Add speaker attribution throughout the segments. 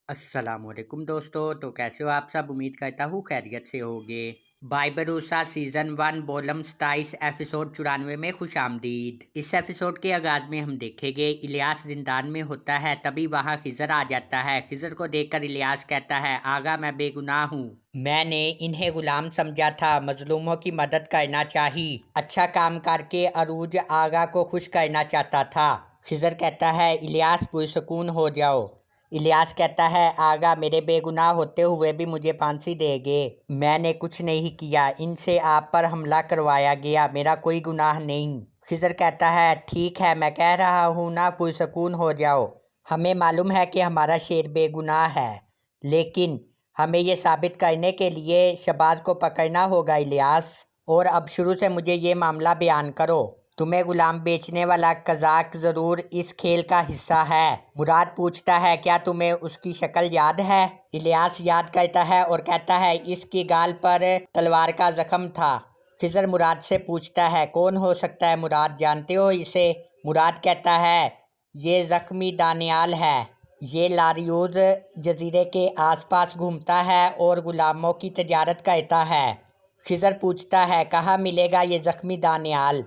Speaker 1: السلام علیکم دوستو، تو کیسے ہو آپ سب؟ امید کرتا ہوں خیریت سے ہوگے۔ بھروسہ سیزن 1 بولم 27 ایپیسوڈ 94 میں خوش آمدید۔ اس ایپیسوڈ کے آغاز میں ہم دیکھیں گے الیاس زندان میں ہوتا ہے، تبھی وہاں خضر آ جاتا ہے۔ خضر کو دیکھ کر الیاس کہتا ہے، آغا میں بے گناہ ہوں، میں نے انہیں غلام سمجھا تھا، مظلوموں کی مدد کرنا چاہیے، اچھا کام کر کے عروج آغا کو خوش کرنا چاہتا تھا۔ خضر کہتا ہے، الیاس پرسکون ہو جاؤ۔ الیاس کہتا ہے، آغا میرے بے گناہ ہوتے ہوئے بھی مجھے پھانسی دے گے، میں نے کچھ نہیں کیا، ان سے آپ پر حملہ کروایا گیا، میرا کوئی گناہ نہیں۔ خضر کہتا ہے، ٹھیک ہے، میں کہہ رہا ہوں نا پرسکون ہو جاؤ، ہمیں معلوم ہے کہ ہمارا شیر بے گناہ ہے، لیکن ہمیں یہ ثابت کرنے کے لیے شہباز کو پکڑنا ہوگا الیاس، اور اب شروع سے مجھے یہ معاملہ بیان کرو۔ تمہیں غلام بیچنے والا قزاق ضرور اس کھیل کا حصہ ہے۔ مراد پوچھتا ہے، کیا تمہیں اس کی شکل یاد ہے؟ الیاس یاد کرتا ہے اور کہتا ہے، اس کی گال پر تلوار کا زخم تھا۔ خضر مراد سے پوچھتا ہے، کون ہو سکتا ہے مراد، جانتے ہو اسے؟ مراد کہتا ہے، یہ زخمی دانیال ہے، یہ لاریوز جزیرے کے آس پاس گھومتا ہے اور غلاموں کی تجارت کرتا ہے۔ خضر پوچھتا ہے، کہاں ملے گا یہ زخمی دانیال؟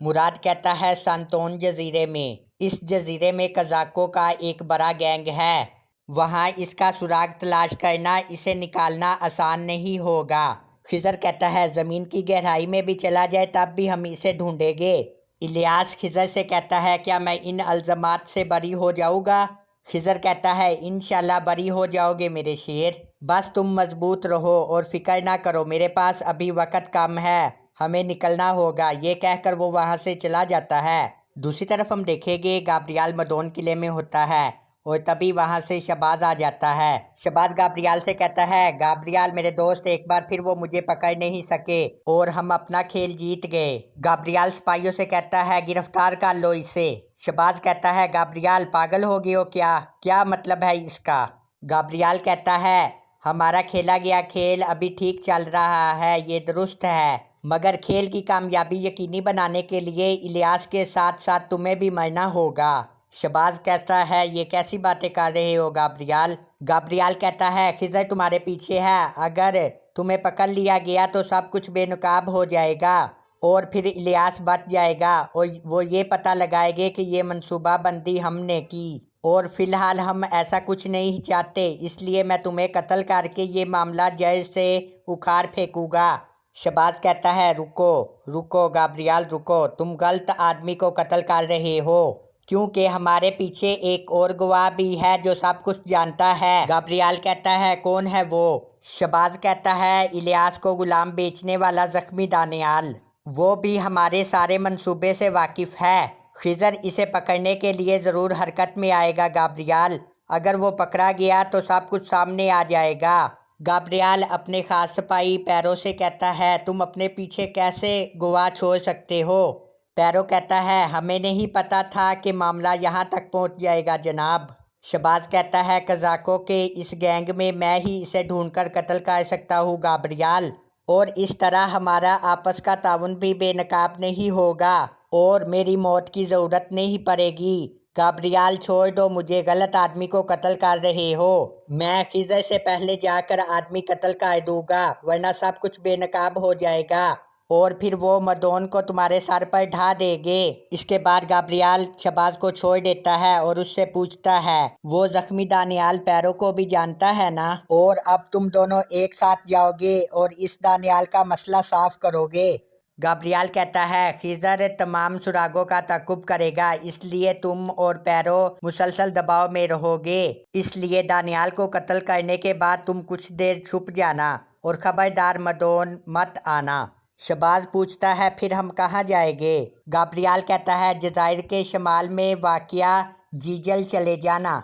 Speaker 1: مراد کہتا ہے، سانتون جزیرے میں، اس جزیرے میں قزاقوں کا ایک بڑا گینگ ہے، وہاں اس کا سراغ تلاش کرنا، اسے نکالنا آسان نہیں ہوگا۔ خضر کہتا ہے، زمین کی گہرائی میں بھی چلا جائے تب بھی ہم اسے ڈھونڈیں گے۔ الیاس خضر سے کہتا ہے، کیا میں ان الزامات سے بری ہو جاؤں گا؟ خضر کہتا ہے، انشاءاللہ بری ہو جاؤ گے میرے شیر، بس تم مضبوط رہو اور فکر نہ کرو، میرے پاس ابھی وقت کم ہے، ہمیں نکلنا ہوگا۔ یہ کہہ کر وہ وہاں سے چلا جاتا ہے۔ دوسری طرف ہم دیکھیں گے گابریال مدون قلعے میں ہوتا ہے اور تبھی وہاں سے شہباز آ جاتا ہے۔ شہباز گابریال سے کہتا ہے، گابریال میرے دوست، ایک بار پھر وہ مجھے پکڑ نہیں سکے اور ہم اپنا کھیل جیت گئے۔ گابریال سپاہیوں سے کہتا ہے، گرفتار کر لو اسے۔ شہباز کہتا ہے، گابریال پاگل ہو گئے ہو کیا مطلب ہے اس کا؟ گابریال کہتا ہے، ہمارا کھیلا گیا کھیل ابھی ٹھیک چل رہا ہے، یہ درست ہے، مگر کھیل کی کامیابی یقینی بنانے کے لیے الیاس کے ساتھ ساتھ تمہیں بھی مرنا ہوگا۔ شہباز کہتا ہے، یہ کیسی باتیں کر رہے ہو گابریال؟ گابریال کہتا ہے، خضر تمہارے پیچھے ہے، اگر تمہیں پکڑ لیا گیا تو سب کچھ بے نقاب ہو جائے گا اور پھر الیاس بچ جائے گا اور وہ یہ پتہ لگائے گے کہ یہ منصوبہ بندی ہم نے کی، اور فی الحال ہم ایسا کچھ نہیں چاہتے، اس لیے میں تمہیں قتل کر کے یہ معاملہ جڑ سے اکھاڑ پھینکوں گا۔ شہباز کہتا ہے، رکو گابریال رکو، تم غلط آدمی کو قتل کر رہے ہو، کیونکہ ہمارے پیچھے ایک اور گواہ بھی ہے جو سب کچھ جانتا ہے۔ گابریال کہتا ہے، کون ہے وہ؟ شہباز کہتا ہے، الیاس کو غلام بیچنے والا زخمی دانیال، وہ بھی ہمارے سارے منصوبے سے واقف ہے، خضر اسے پکڑنے کے لیے ضرور حرکت میں آئے گا گابریال، اگر وہ پکڑا گیا تو سب کچھ سامنے آ جائے گا۔ گابریال اپنے خاص سپاہی پیرو سے کہتا ہے، تم اپنے پیچھے کیسے گواہ چھوڑ سکتے ہو؟ پیرو کہتا ہے، ہمیں نہیں پتا تھا کہ معاملہ یہاں تک پہنچ جائے گا جناب۔ شہباز کہتا ہے، قزاقوں کے اس گینگ میں میں ہی اسے ڈھونڈ کر قتل کر سکتا ہوں گابریال، اور اس طرح ہمارا آپس کا تعاون بھی بے نقاب نہیں ہوگا اور میری موت کی ضرورت نہیں پڑے گی۔ گابریال چھوڑ دو مجھے، غلط آدمی کو قتل کر رہے ہو، میں خضر سے پہلے جا کر آدمی قتل کر دوں گا، ورنہ سب کچھ بے نقاب ہو جائے گا اور پھر وہ مدون کو تمہارے سر پر ڈھا دے گے۔ اس کے بعد گابریال شہباز کو چھوڑ دیتا ہے اور اس سے پوچھتا ہے، وہ زخمی دانیال پیرو کو بھی جانتا ہے نا، اور اب تم دونوں ایک ساتھ جاؤ گے اور اس دانیال کا مسئلہ صاف کرو گے؟ گابریال کہتا ہے، خضر تمام سراغوں کا تعاقب کرے گا، اس لیے تم اور پیرو مسلسل دباؤ میں رہو گے، اس لیے دانیال کو قتل کرنے کے بعد تم کچھ دیر چھپ جانا اور خبردار مدون مت آنا۔ شہباز پوچھتا ہے، پھر ہم کہاں جائیں گے؟ گابریال کہتا ہے، جزائر کے شمال میں واقع جیجل چلے جانا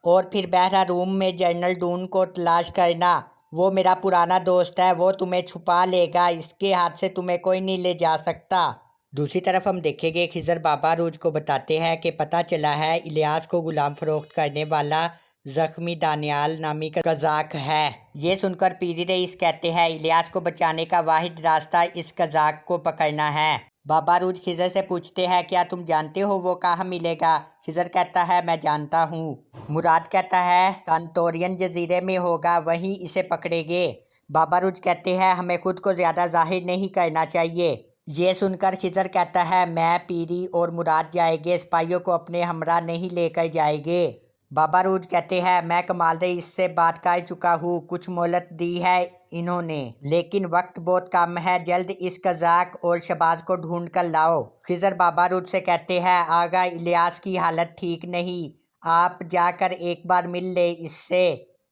Speaker 1: اور پھر بحیرہ روم میں جنرل ڈون کو تلاش کرنا، وہ میرا پرانا دوست ہے، وہ تمہیں چھپا لے گا، اس کے ہاتھ سے تمہیں کوئی نہیں لے جا سکتا۔ دوسری طرف ہم دیکھیں گے خضر بابا روج کو بتاتے ہیں کہ پتہ چلا ہے الیاس کو غلام فروخت کرنے والا زخمی دانیال نامی کا قزاق ہے۔ یہ سن کر پیری رئیس کہتے ہیں، الیاس کو بچانے کا واحد راستہ اس قزاق کو پکڑنا ہے۔ बाबा रूज खिजर से पूछते हैं क्या तुम जानते हो वो कहाँ मिलेगा। खिजर कहता है मैं जानता हूँ। मुराद कहता है कांतोरियन जजीरे में होगा, वहीं इसे पकड़ेंगे। बाबा रूज कहते हैं हमें खुद को ज़्यादा जाहिर नहीं करना चाहिए। ये सुनकर खिजर कहता है मैं, पीरी और मुराद जाएंगे, सिपाहियों को अपने हमरा नहीं लेकर जाएंगे। बाबा रूज कहते हैं मैं कमाल इससे बात कर चुका हूँ, कुछ मोहलत दी है इन्होंने, लेकिन वक्त बहुत कम है, जल्द इस कजाक और शबाज को ढूंढ कर लाओ। खिजर बाबा रूज से कहते हैं आगा इलियास की हालत ठीक नहीं, आप जाकर एक बार मिल ले इससे।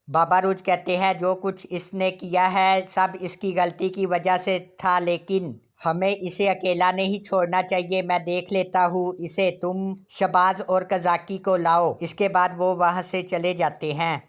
Speaker 1: बाबा रूज कहते हैं जो कुछ इसने किया है सब इसकी गलती की वजह से था, लेकिन हमें इसे अकेला नहीं छोड़ना चाहिए, मैं देख लेता हूँ इसे, तुम शबाज और कजाकी को लाओ। इसके बाद वो वहाँ से चले जाते हैं।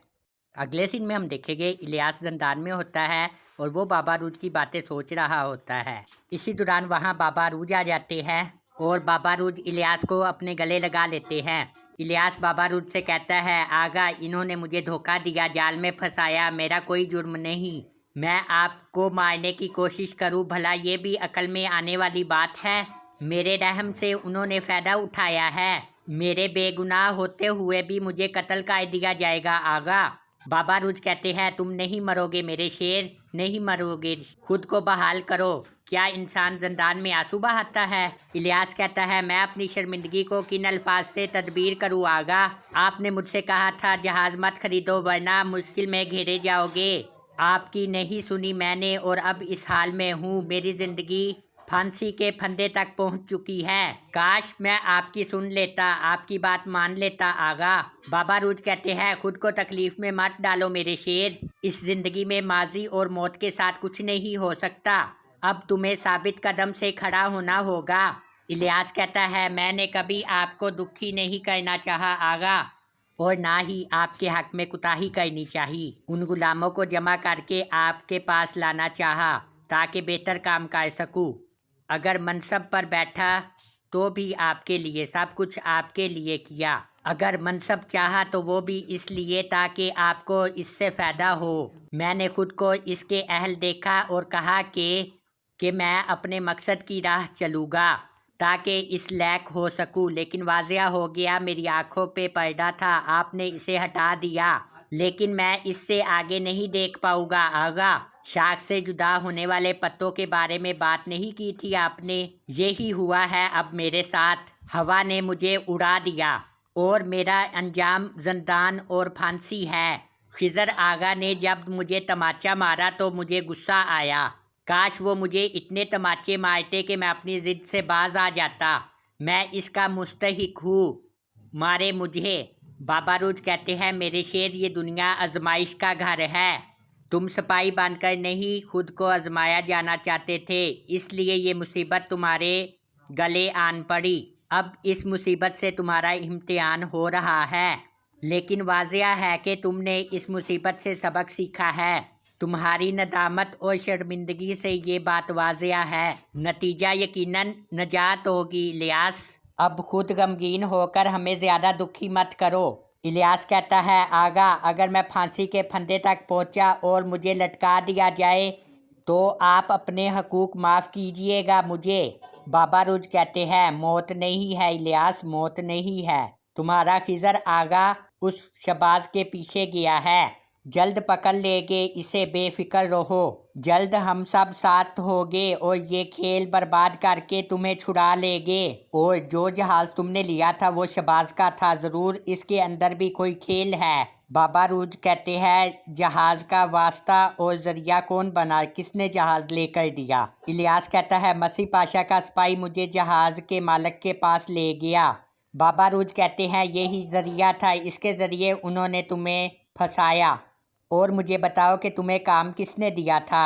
Speaker 1: अगले सीन में हम देखेंगे इलियास जंदान में होता है और वो बाबा रूज की बातें सोच रहा होता है। इसी दौरान वहाँ बाबा रूज आ जाते हैं और बाबा रूज इलियास को अपने गले लगा लेते हैं। इलियास बाबा रूज से कहता है आगा इन्होंने मुझे धोखा दिया, जाल में फंसाया, मेरा कोई जुर्म नहीं, मैं आपको मारने की कोशिश करूं भला ये भी अकल में आने वाली बात है। मेरे रहम से उन्होंने फ़ायदा उठाया है, मेरे बेगुनाह होते हुए भी मुझे कत्ल कर दिया जाएगा आगा। बाबा रूज कहते हैं तुम नहीं मरोगे मेरे शेर, नहीं मरोगे, खुद को बहाल करो। क्या इंसान जंदान में आंसू बहाता है। इलियास कहता है मैं अपनी शर्मिंदगी को किन अल्फाज से तदबीर करूँ आगा। आपने मुझसे कहा था जहाज़ मत खरीदो वरना मुश्किल में घेरे जाओगे, आपकी नहीं सुनी मैंने और अब इस हाल में हूँ, मेरी ज़िंदगी फांसी के फंदे तक पहुंच चुकी है, काश मैं आपकी सुन लेता, आपकी बात मान लेता आगा। बाबा रूज कहते हैं खुद को तकलीफ में मत डालो मेरे शेर, इस जिंदगी में माजी और मौत के साथ कुछ नहीं हो सकता, अब तुम्हें साबित कदम से खड़ा होना होगा। इलियास कहता है मैंने कभी आपको दुखी नहीं करना चाहा आगा और ना ही आपके हक में कुताही करनी चाहिए, उन गुलामों को जमा करके आपके पास लाना चाहा ताकि बेहतर काम कर सकूं। अगर मनसब पर बैठा तो भी आपके लिए, सब कुछ आपके लिए किया, अगर मनसब चाहा तो वो भी इसलिए ताकि आपको इससे फ़ायदा हो। मैंने खुद को इसके अहल देखा और कहा कि मैं अपने मकसद की राह चलूँगा ताकि इस लायक हो सकूं, लेकिन वाज़िया हो गया मेरी आंखों पे पर्दा था, आपने इसे हटा दिया, लेकिन मैं इससे आगे नहीं देख पाऊँगा आगा। शाख से जुदा होने वाले पत्तों के बारे में बात नहीं की थी आपने, यही हुआ है अब मेरे साथ, हवा ने मुझे उड़ा दिया और मेरा अंजाम जंदान और फांसी है। खिजर आगा ने जब मुझे तमाचा मारा तो मुझे गुस्सा आया, काश वो मुझे इतने तमाचे मारते कि मैं अपनी ज़िद से बाज आ जाता, मैं इसका मुस्तहिक हूँ, मारे मुझे। बाबा रूज कहते हैं मेरे शेर ये दुनिया आजमाइश का घर है, तुम सिपाही बनकर नहीं खुद को आजमाया जाना चाहते थे, इसलिए ये मुसीबत तुम्हारे गले आन पड़ी, अब इस मुसीबत से तुम्हारा इम्तिहान हो रहा है, लेकिन वाज़िया है कि तुमने इस मुसीबत से सबक सीखा है, तुम्हारी नदामत और शर्मिंदगी से ये बात वाज़िया है, नतीजा यकीनन नजात होगी। इलियास अब खुद गमगीन होकर हमें ज़्यादा दुखी मत करो। इलियास कहता है आगा अगर मैं फांसी के फंदे तक पहुंचा और मुझे लटका दिया जाए तो आप अपने हकूक़ माफ़ कीजिएगा मुझे। बाबा रूज कहते हैं मौत नहीं है इलियास, मौत नहीं है, तुम्हारा खिजर आगा उस शबाज के पीछे गया है, जल्द पकड़ लेंगे इसे, बेफिक्र रहो, जल्द हम सब साथ होंगे और ये खेल बर्बाद करके तुम्हें छुड़ा लेंगे, और जो जहाज़ तुमने लिया था वो शबाज का था, ज़रूर इसके अंदर भी कोई खेल है। बाबा रूज कहते हैं जहाज़ का वास्ता और ज़रिया कौन बना, किसने जहाज़ लेकर दिया। इलियास कहता है मसीह पाशा का सिपाही मुझे जहाज़ के मालिक के पास ले गया। बाबा रूज कहते हैं यही ज़रिया था, इसके ज़रिए उन्होंने तुम्हें फंसाया, और मुझे बताओ कि तुम्हें काम किसने दिया था।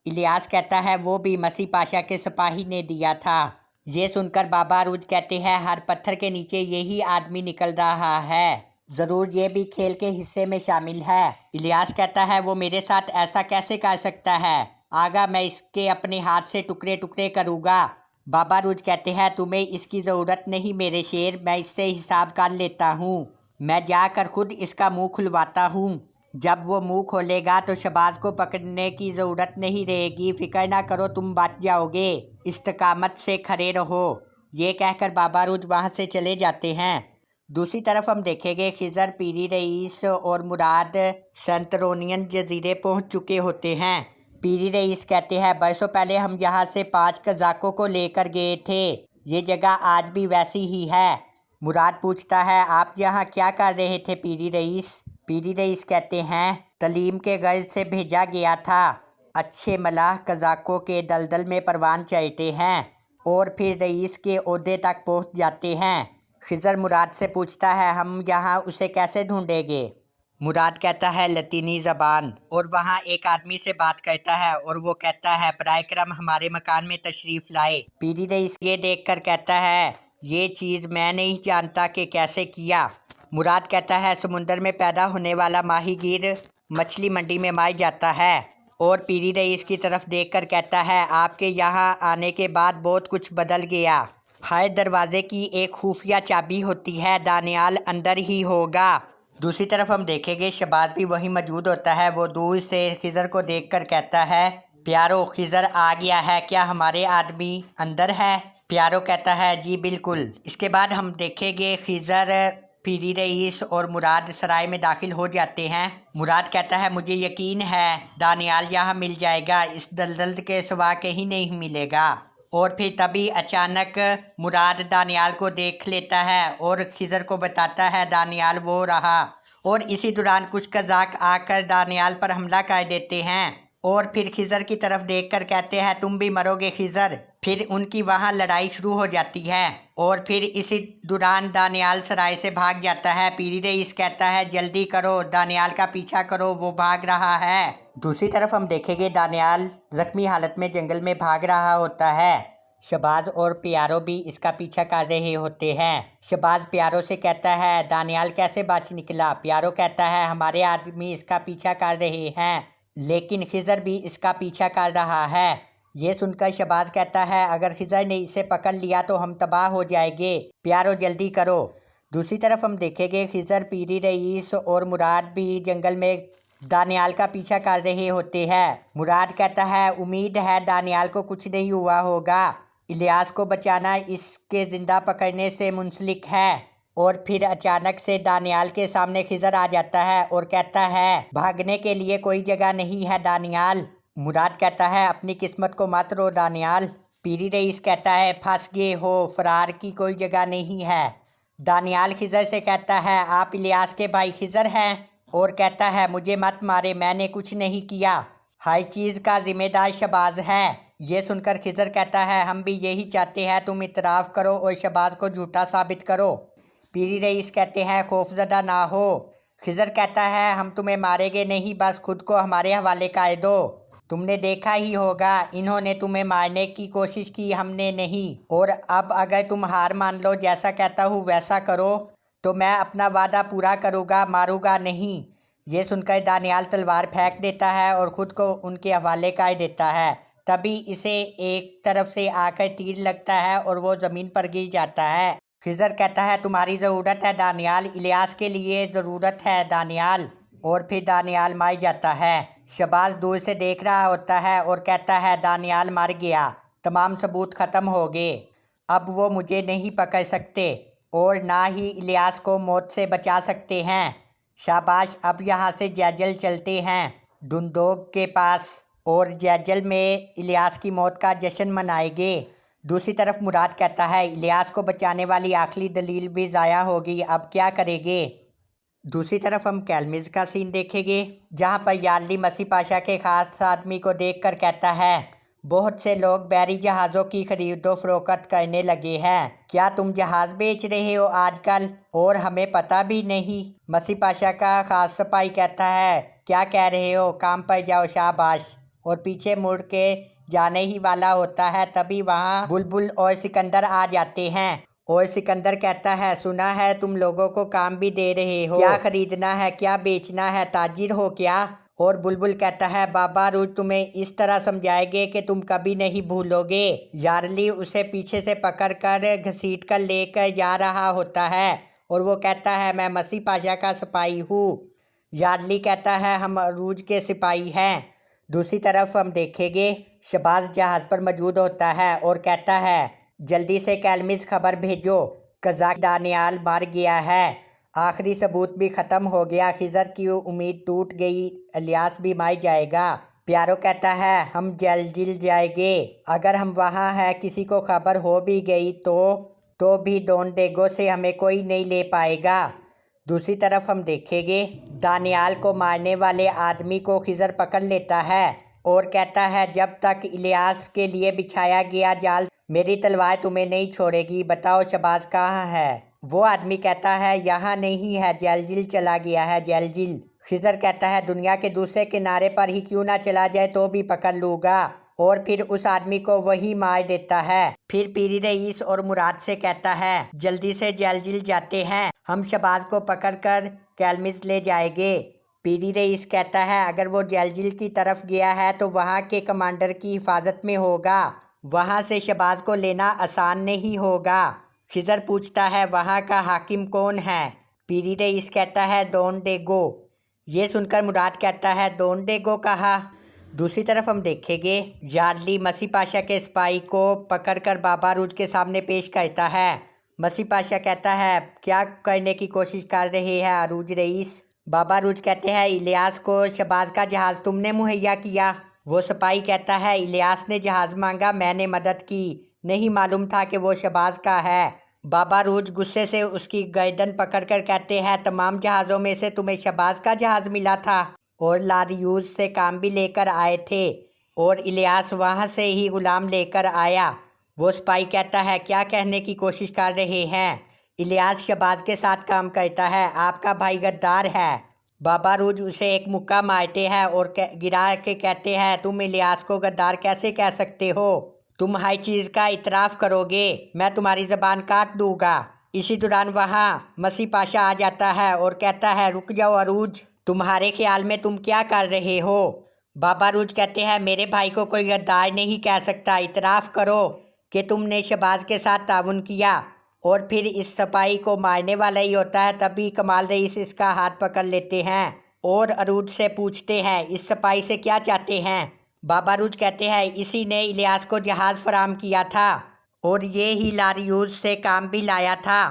Speaker 1: इलियास कहता है वो भी मसीह पाशा के सिपाही ने दिया था। ये सुनकर बाबा रूज कहते हैं हर पत्थर के नीचे यही आदमी निकल रहा है, ज़रूर ये भी खेल के हिस्से में शामिल है। इलियास कहता है वो मेरे साथ ऐसा कैसे कर सकता है, आगा मैं इसके अपने हाथ से टुकड़े टुकड़े करूँगा। बाबा रूज कहते हैं तुम्हें इसकी ज़रूरत नहीं मेरे शेर, मैं इससे हिसाब कर लेता हूँ, मैं जाकर खुद इसका मुंह खुलवाता हूँ, जब वो मुंह खोलेगा तो शबाज को पकड़ने की ज़रूरत नहीं रहेगी, फिक्र ना करो तुम बच जाओगे। इस्तकामत से खड़े रहो। ये कहकर बाबा रूज वहाँ से चले जाते हैं। दूसरी तरफ हम देखेंगे खिज़र, पीरी रईस और मुराद सेंटरोनियन जजीरे पहुँच चुके होते हैं। पीरी रईस कहते हैं, बरसों पहले हम यहाँ से 5 कज़ाकों को लेकर गए थे। ये जगह आज भी वैसी ही है। मुराद पूछता है, आप यहाँ क्या कर रहे थे पीरी रईस? पीरी रईस कहते हैं, तलीम के गर्ज से भेजा गया था। अच्छे मलाह कज़ाकों के दलदल में परवान चढ़ते हैं और फिर रईस के ओहदे तक पहुँच जाते हैं। खिज़र मुराद से पूछता है, हम यहाँ उसे कैसे ढूंढेंगे? मुराद कहता है, लतीनी ज़बान। और वहाँ एक आदमी से बात करता है और वो कहता है, बराए करम हमारे मकान में तशरीफ़ लाए। पीरी रईस ये देखकर कहता है, ये चीज़ मैं नहीं जानता कि कैसे किया। मुराद कहता है, समुंदर में पैदा होने वाला माहीगीर मछली मंडी में मार जाता है। और पीरी रईस की तरफ देखकर कहता है, आपके यहाँ आने के बाद बहुत कुछ बदल गया। हर दरवाजे की एक खुफिया चाबी होती है, दानियाल अंदर ही होगा। दूसरी तरफ हम देखेंगे शहबाज भी वहीं मौजूद होता है। वो दूर से खिज़र को देखकर कहता है, प्यारो खिज़र आ गया है, क्या हमारे आदमी अंदर है? प्यारो कहता है, जी बिल्कुल। इसके बाद हम देखेंगे खिज़र, पीरी रईस और मुराद सराय में दाखिल हो जाते हैं। मुराद कहता है, मुझे यकीन है दानियाल यहाँ मिल जाएगा, इस दलदल के सिवा कहीं नहीं मिलेगा। और फिर तभी अचानक मुराद दानियाल को देख लेता है और खिज़र को बताता है, दानियाल वो रहा। और इसी दौरान कुछ कज़ाक आकर दानियाल पर हमला कर देते हैं और फिर खिज़र की तरफ देखकर कहते हैं, तुम भी मरोगे खिज़र। फिर उनकी वहाँ लड़ाई शुरू हो जाती है और फिर इसी दौरान दानियाल सराय से भाग जाता है। पीरी रईस कहता है, जल्दी करो, दानियाल का पीछा करो, वो भाग रहा है। दूसरी तरफ हम देखेंगे दानियाल ज़ख्मी हालत में जंगल में भाग रहा होता है। शहबाज और प्यारो भी इसका पीछा कर रहे होते हैं। शहबाज प्यारो से कहता है, दानियाल कैसे बच निकला? प्यारो कहता है, हमारे आदमी इसका पीछा कर रहे हैं, लेकिन खिज़र भी इसका पीछा कर रहा है। ये सुनकर शहबाज कहता है, अगर खिज़र ने इसे पकड़ लिया तो हम तबाह हो जाएंगे, प्यारो जल्दी करो। दूसरी तरफ हम देखेंगे खिज़र, पीरी रईस और मुराद भी जंगल में दानियाल का पीछा कर रहे होते हैं। मुराद कहता है, उम्मीद है दानियाल को कुछ नहीं हुआ होगा, इलियास को बचाना इसके ज़िंदा पकड़ने से मुंसलिक है। और फिर अचानक से दानियाल के सामने खिज़र आ जाता है और कहता है, भागने के लिए कोई जगह नहीं है दानियाल। मुराद कहता है, अपनी किस्मत को मत रो दानियाल। पीरी रईस कहता है, फंस गए हो, फरार की कोई जगह नहीं है। दानियाल खिज़र से कहता है, आप इलियास के भाई खिज़र हैं? और कहता है, मुझे मत मारे, मैंने कुछ नहीं किया, हर चीज़ का जिम्मेदार शहबाज है। ये सुनकर खिज़र कहता है, हम भी यही चाहते हैं, तुम इतराफ़ करो और शहबाज को झूठा साबित करो। पीरी रईस कहते हैं, खौफज़दा ना हो। खिज़र कहता है, हम तुम्हें मारेंगे नहीं, बस खुद को हमारे हवाले कर दो। तुमने देखा ही होगा, इन्होंने तुम्हें मारने की कोशिश की, हमने नहीं। और अब अगर तुम हार मान लो, जैसा कहता हूँ वैसा करो, तो मैं अपना वादा पूरा करूँगा, मारूँगा नहीं। ये सुनकर दानियाल तलवार फेंक देता है और ख़ुद को उनके हवाले कर देता है। तभी इसे एक तरफ से आकर तीर लगता है और वो ज़मीन पर गिर जाता है। खिज़र कहता है, तुम्हारी ज़रूरत है दानियाल, इलियास के लिए ज़रूरत है दानियाल। और फिर दानियाल मर जाता है। शहबाज दूर से देख रहा होता है और कहता है, दानियाल मर गया, तमाम सबूत ख़त्म हो गए, अब वो मुझे नहीं पकड़ सकते और ना ही इलियास को मौत से बचा सकते हैं। शाबाश, अब यहाँ से जैजल चलते हैं डुंडोग के पास और जैजल में इलियास की मौत का जश्न मनाएंगे। दूसरी तरफ मुराद कहता है, इलियास को बचाने वाली आखिरी दलील भी ज़ाया होगी, अब क्या करेंगे? दूसरी तरफ हम कैलमिज़ का सीन देखेंगे, जहाँ पर यार्ली मसीह पाशा के खास आदमी को देखकर कहता है, बहुत से लोग बहरी जहाज़ों की खरीदो फरोख्त करने लगे हैं, क्या तुम जहाज़ बेच रहे हो आजकल और हमें पता भी नहीं? मसीह पाशा का खास सिपाही कहता है, क्या कह रहे हो, काम पर जाओ, शाबाश। और पीछे मुड़ के जाने ही वाला होता है, तभी वहाँ बुलबुल और सिकंदर आ जाते हैं। और सिकंदर कहता है, सुना है तुम लोगों को काम भी दे रहे हो, क्या खरीदना है, क्या बेचना है, ताजिर हो क्या? और बुलबुल कहता है, बाबा रूज तुम्हें इस तरह समझाएंगे कि तुम कभी नहीं भूलोगे। यार्ली उसे पीछे से पकड़कर घसीट कर लेकर जा रहा होता है और वो कहता है, मैं मसीह पाशा का सिपाही हूँ। यार्ली कहता है, हम रूज के सिपाही हैं। दूसरी तरफ हम देखेंगे शहबाज जहाज़ पर मौजूद होता है और कहता है जल्दी से कैलमिस खबर भेजो, कज़ाक दानियाल मर गया है, आखिरी सबूत भी ख़त्म हो गया, खिज़र की उम्मीद टूट गई, इलियास भी मर जाएगा। प्यारो कहता है हम जल जाएंगे, अगर हम वहाँ हैं किसी को खबर हो भी गई तो भी डॉन डिएगो से हमें कोई नहीं ले पाएगा। दूसरी तरफ हम देखेंगे दानियाल को मारने वाले आदमी को खिज़र पकड़ लेता है और कहता है जब तक इलियास के लिए बिछाया गया जाल मेरी तलवार तुम्हें नहीं छोड़ेगी, बताओ शहबाज कहाँ है। वो आदमी कहता है यहाँ नहीं है, जलजिल चला गया है, जलजिल। खिज़र कहता है दुनिया के दूसरे किनारे पर ही क्यों ना चला जाए तो भी पकड़ लूँगा, और फिर उस आदमी को वही मार देता है। फिर पीरी रईस और मुराद से कहता है जल्दी से जलजिल जाते हैं, हम शहबाज को पकड़कर कैलमिस ले जाएंगे। पीरी रईस कहता है अगर वो जलजिल की तरफ गया है तो वहाँ के कमांडर की हिफाजत में होगा, वहाँ से शहबाज को लेना आसान नहीं होगा। खिज़र पूछता है वहाँ का हाकिम कौन है। पीरी रईस कहता है डॉन डिएगो। ये सुनकर मुराद कहता है डॉन डिएगो कहा। दूसरी तरफ हम देखेंगे यार्डली मसी पाशा के सिपाही को पकड़कर बाबा रूज के सामने पेश करता है। मसी पाशा कहता है क्या करने की कोशिश कर रहे हैं अरूज रईस। बाबा रूज कहते हैं इलियास को शहबाज का जहाज़ तुमने मुहैया किया। वो सिपाही कहता है इलियास ने जहाज़ मांगा, मैंने मदद की, नहीं मालूम था कि वो शहबाज का है। बाबा रूज गुस्से से उसकी गर्दन पकड़कर कहते हैं तमाम जहाज़ों में से तुम्हें शहबाज का जहाज़ मिला था और लारियूज से काम भी लेकर आए थे और इलियास वहाँ से ही गुलाम लेकर आया। वो सिपाही कहता है क्या कहने की कोशिश कर रहे हैं, इलियास शहबाज के साथ काम करता है, आपका भाई गद्दार है। बाबा रूज उसे एक मुक्का मारते हैं और गिरा के कहते हैं तुम इलियास को गद्दार कैसे कह सकते हो, तुम हर चीज़ का इतराफ़ करोगे, मैं तुम्हारी ज़बान काट दूंगा। इसी दौरान वहाँ मसी पाशा आ जाता है और कहता है रुक जाओ अरूज, तुम्हारे ख्याल में तुम क्या कर रहे हो। बाबा रूज कहते हैं मेरे भाई को कोई गद्दार नहीं कह सकता, इतराफ़ करो कि तुमने शहबाज के साथ ताउन किया। और फिर इस सिपाही को मारने वाला ही होता है, तभी कमाल रईस इसका हाथ पकड़ लेते हैं और अरूज से पूछते हैं इस सिपाही से क्या चाहते हैं। बाबा रूज कहते हैं इसी ने इलियास को जहाज़ फराम किया था और ये ही लारियूज से काम भी लाया था,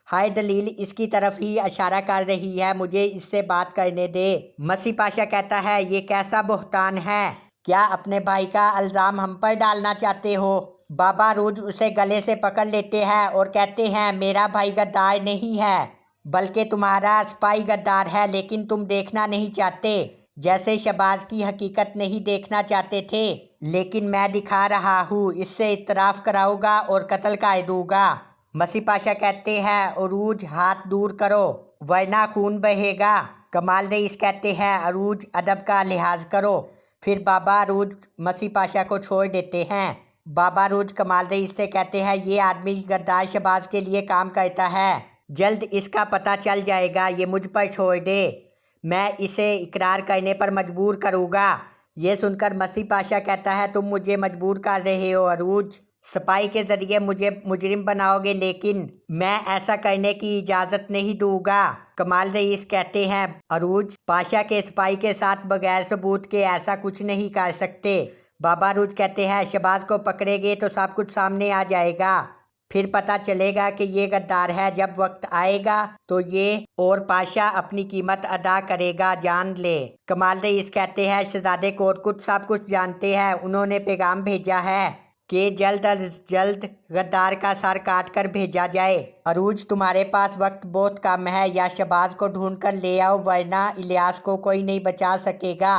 Speaker 1: हाय दलील इसकी तरफ ही इशारा कर रही है, मुझे इससे बात करने दे। मसी पाशा कहता है ये कैसा बहतान है, क्या अपने भाई का इल्ज़ाम हम पर डालना चाहते हो। बाबा रूज उसे गले से पकड़ लेते हैं और कहते हैं मेरा भाई गद्दार नहीं है बल्कि तुम्हारा सिपाही गद्दार है, लेकिन तुम देखना नहीं चाहते, जैसे शहबाज की हकीकत नहीं देखना चाहते थे, लेकिन मैं दिखा रहा हूँ, इससे इतराफ़ कराऊंगा और कत्ल कर दूंगा। मसी पाशा कहते हैं अरूज हाथ दूर करो वरना खून बहेगा। कमाल रईस कहते हैं अरूज अदब का लिहाज करो। फिर बाबा रूज मसी पाशा को छोड़ देते हैं। बाबा रूज कमाल रईस से कहते हैं ये आदमी गद्दार शहबाज के लिए काम करता है, जल्द इसका पता चल जाएगा, ये मुझ पर छोड़ दे, मैं इसे इकरार करने पर मजबूर करूँगा। ये सुनकर मसी पाशा कहता है तुम मुझे मजबूर कर रहे हो अरूज, सिपाही के ज़रिए मुझे मुजरिम बनाओगे, लेकिन मैं ऐसा करने की इजाज़त नहीं दूंगा। कमाल रईस कहते हैं अरूज पाशा के सिपाही के साथ बगैर सबूत के ऐसा कुछ नहीं कर सकते। बाबा रूज कहते हैं शहबाज को पकड़ेंगे तो सब कुछ सामने आ जाएगा, फिर पता चलेगा कि ये गद्दार है, जब वक्त आएगा तो ये और पाशा अपनी कीमत अदा करेगा, जान ले। कमाल रईस कहते हैं शहजादे कोटकुट सब कुछ जानते हैं, उन्होंने पैगाम भेजा है कि जल्द अज जल्द गद्दार का सर काट कर भेजा जाए। अरूज तुम्हारे पास वक्त बहुत कम है, या शहबाज को ढूंढ कर ले आओ वरना इलियास को कोई नहीं बचा सकेगा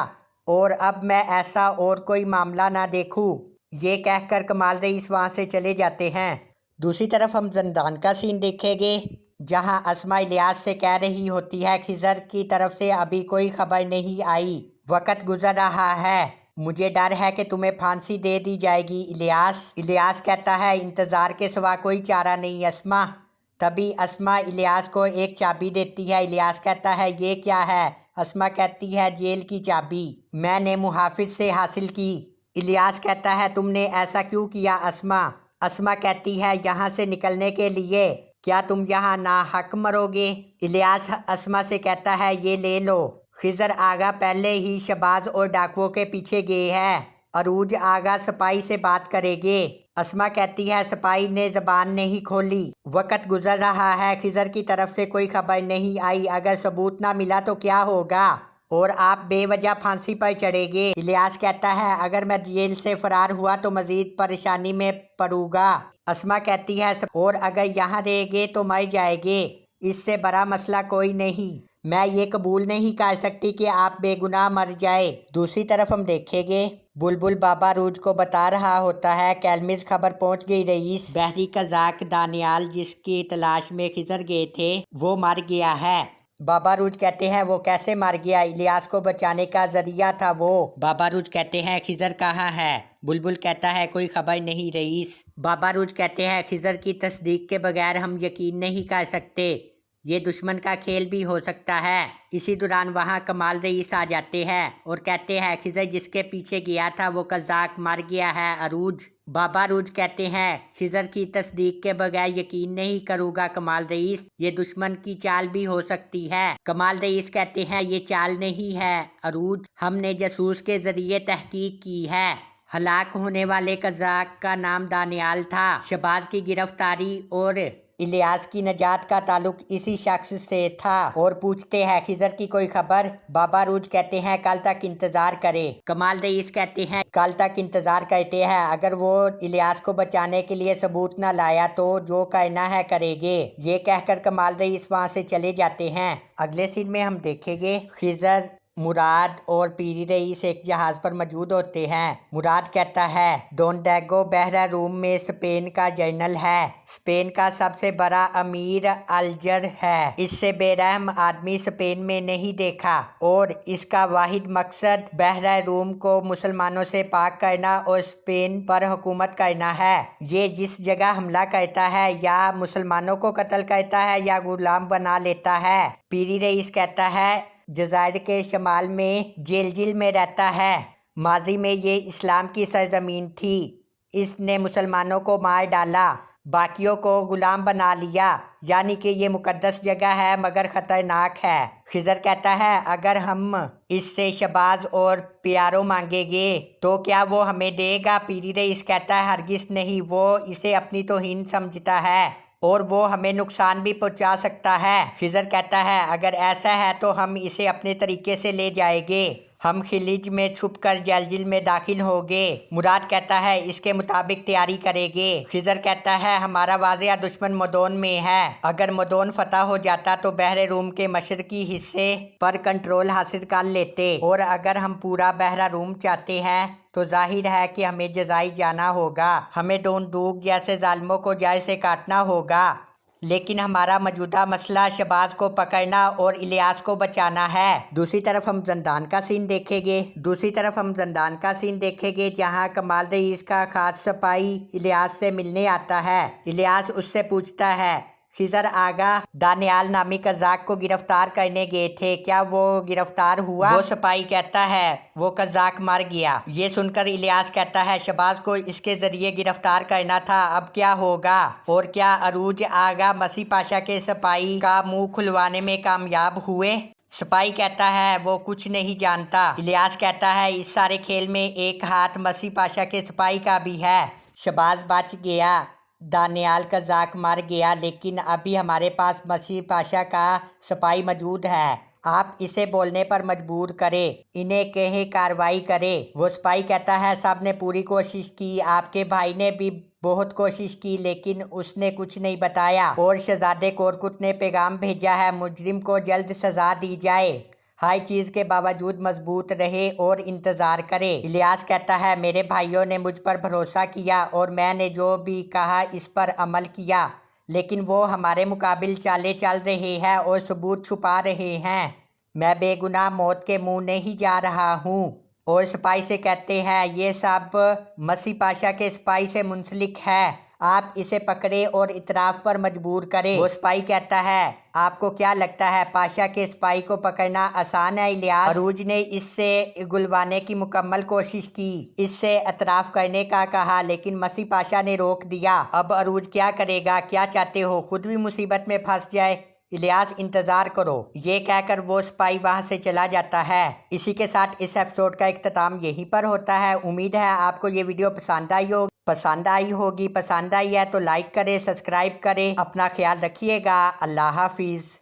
Speaker 1: और अब मैं ऐसा और कोई मामला ना देखूं। ये कहकर कमाल रईस वहाँ से चले जाते हैं। दूसरी तरफ हम ज़िंदान का सीन देखेंगे जहां अस्मा इलियास से कह रही होती है खिज़र की तरफ से अभी कोई खबर नहीं आई, वक्त गुजर रहा है, मुझे डर है कि तुम्हें फांसी दे दी जाएगी इलियास कहता है इंतज़ार के सिवा कोई चारा नहीं अस्मा। तभी अस्मा इलियास को एक चाबी देती है, इलियास कहता है ये क्या है। अस्मा कहती है जेल की चाबी, मैंने मुहाफिज से हासिल की। इलियास कहता है तुमने ऐसा क्यों किया अस्मा कहती है यहाँ से निकलने के लिए, क्या तुम यहाँ नाहक मरोगे। इलियास अस्मा से कहता है ये ले लो। खिजर आगा पहले ही शहबाज और डाकुओं के पीछे गए हैं। अरूज आगा सिपाही से बात करेंगे। अस्मा कहती है सिपाही ने जबान नहीं खोली। वक्त गुजर रहा है, खिजर की तरफ से कोई खबर नहीं आई। अगर सबूत ना मिला तो क्या होगा और आप बेवजह फांसी पर चढ़ेंगे। इलियास कहता है अगर मैं जेल से फरार हुआ तो मजीद परेशानी में पड़ूंगा। अस्मा कहती है और अगर यहाँ रहेंगे तो मर जाएंगे, इससे बड़ा मसला कोई नहीं। मैं ये कबूल नहीं कर सकती कि आप बेगुनाह मर जाए। दूसरी तरफ हम देखेंगे बुलबुल बाबा रूज को बता रहा होता है कैलमिज खबर पहुंच गई रईस। बहरी कजाक दानियाल जिसकी तलाश में खिजर गए थे वो मर गया है। बाबा रूज कहते हैं वो कैसे मर गया? इलियास को बचाने का जरिया था वो। बाबा रूज कहते हैं खिजर कहाँ है? बुलबुल कहता है कोई खबर नहीं रईस। बाबा रूज कहते हैं खिजर की तस्दीक के बगैर हम यकीन नहीं कर सकते, ये दुश्मन का खेल भी हो सकता है। इसी दौरान वहाँ कमाल रईस आ जाते हैं और कहते हैं खिजर जिसके पीछे गया था वो कजाक मर गया है अरूज। बाबा रूज कहते हैं खिजर की तस्दीक के बगैर यकीन नहीं करूँगा कमाल रईस, ये दुश्मन की चाल भी हो सकती है। कमाल रईस कहते हैं ये चाल नहीं है अरूज, हमने जासूस के जरिए तहकीक की है। हलाक होने वाले कजाक का नाम दानियाल था। शहबाज की गिरफ्तारी और इलियास की नजात का ताल्लुक इसी शख्स से था। और पूछते हैं खिजर की कोई खबर? बाबा रूज कहते हैं कल तक इंतजार करें। कमाल रईस कहते हैं कल तक इंतजार करते हैं, अगर वो इलियास को बचाने के लिए सबूत न लाया तो जो कहना है करेंगे। ये कहकर कमाल रईस वहाँ से चले जाते हैं। अगले सीन में हम देखेंगे खिजर, मुराद और पीरी रईस एक जहाज पर मौजूद होते हैं। मुराद कहता है डॉन डैगो बहरा रूम में स्पेन का जनरल है, स्पेन का सबसे बड़ा अमीर अल्जर है, इससे बेरहम आदमी स्पेन में नहीं देखा और इसका वाहिद मकसद बहरा रूम को मुसलमानों से पाक करना और स्पेन पर हुकूमत करना है। ये जिस जगह हमला करता है या मुसलमानों को कत्ल करता है या गुलाम बना लेता है। पीरी रईस कहता है जज़ायर के शमाल में जेलजिल में रहता है, माजी में ये इस्लाम की सरजमीन थी, इसने मुसलमानों को मार डाला, बाकियों को गुलाम बना लिया, यानी कि ये मुकद्दस जगह है मगर ख़तरनाक है। खिजर कहता है अगर हम इससे शहबाज और प्यारो मांगेंगे तो क्या वो हमें देगा? पीरी रईस कहता है हरगिज़ नहीं, वो इसे अपनी तौहीन समझता है और वो हमें नुकसान भी पहुंचा सकता है। खिजर कहता है अगर ऐसा है तो हम इसे अपने तरीके से ले जाएंगे, हम खिलिज में छुपकर जलजिल में दाखिल होंगे। मुराद कहता है इसके मुताबिक तैयारी करेंगे। खिजर कहता है हमारा वाज़िया दुश्मन मदोन में है, अगर मदोन फतह हो जाता तो बहरे रूम के मशरकी हिस्से पर कंट्रोल हासिल कर लेते और अगर हम पूरा बहरा रूम चाहते हैं तो जाहिर है कि हमें जज़ाई जाना होगा, हमें डोंडूक जैसे जालिमों को जड़ से काटना होगा। लेकिन हमारा मौजूदा मसला शहबाज को पकड़ना और इलियास को बचाना है। दूसरी तरफ हम जंदान का सीन देखेंगे जहां कमाल रईस का खास सिपाही इलियास से मिलने आता है। इलियास उससे पूछता है खिजर आगा दानियाल नामी कजाक को गिरफ्तार करने गए थे, क्या वो गिरफ्तार हुआ? वो सिपाही कहता है वो कजाक मर गया। ये सुनकर इलियास कहता है शहबाज को इसके जरिए गिरफ्तार करना था, अब क्या होगा? और क्या अरूज आगा मसीह पाशा के सिपाही का मुंह खुलवाने में कामयाब हुए? सिपाही कहता है वो कुछ नहीं जानता। इलियास कहता है इस सारे खेल में एक हाथ मसीह पाशा के सिपाही का भी है। शहबाज बच गया, दानियाल कजाक मर गया, लेकिन अभी हमारे पास मसीह पाशा का सिपाही मौजूद है, आप इसे बोलने पर मजबूर करें, इन्हें कहे कार्रवाई करें। वो सिपाही कहता है सब ने पूरी कोशिश की, आपके भाई ने भी बहुत कोशिश की लेकिन उसने कुछ नहीं बताया और शहजादे कोरकुट ने पैगाम भेजा है मुजरिम को जल्द सजा दी जाए, हर चीज़ के बावजूद मजबूत रहे और इंतज़ार करे। इलियास कहता है मेरे भाइयों ने मुझ पर भरोसा किया और मैंने जो भी कहा इस पर अमल किया, लेकिन वो हमारे मुकाबिल चाले चल रहे हैं और सबूत छुपा रहे हैं, मैं बेगुनाह मौत के मुंह नहीं जा रहा हूँ। और सिपाही से कहते हैं ये सब मसीह पाशा के सिपाही से मुंसलिक है, आप इसे पकड़े और इतराफ़ पर मजबूर करें। वो सिपाही कहता है आपको क्या लगता है पाशा के सिपाही को पकड़ना आसान है? इलियास अरूज ने इससे गुलवाने की मुकम्मल कोशिश की, इससे एतराफ़ करने का कहा, लेकिन मसीह पाशा ने रोक दिया। अब अरूज क्या करेगा? क्या चाहते हो खुद भी मुसीबत में फंस जाए? الیاس انتظار کرو، یہ کہہ کر وہ سپاہی وہاں سے چلا جاتا ہے۔ اسی کے ساتھ اس ایپیسوڈ کا اختتام یہیں پر ہوتا ہے۔ امید ہے آپ کو یہ ویڈیو پسند آئی ہوگی۔ پسند آئی ہے تو لائک کریں، سبسکرائب کریں، اپنا خیال رکھیے گا۔ اللہ حافظ۔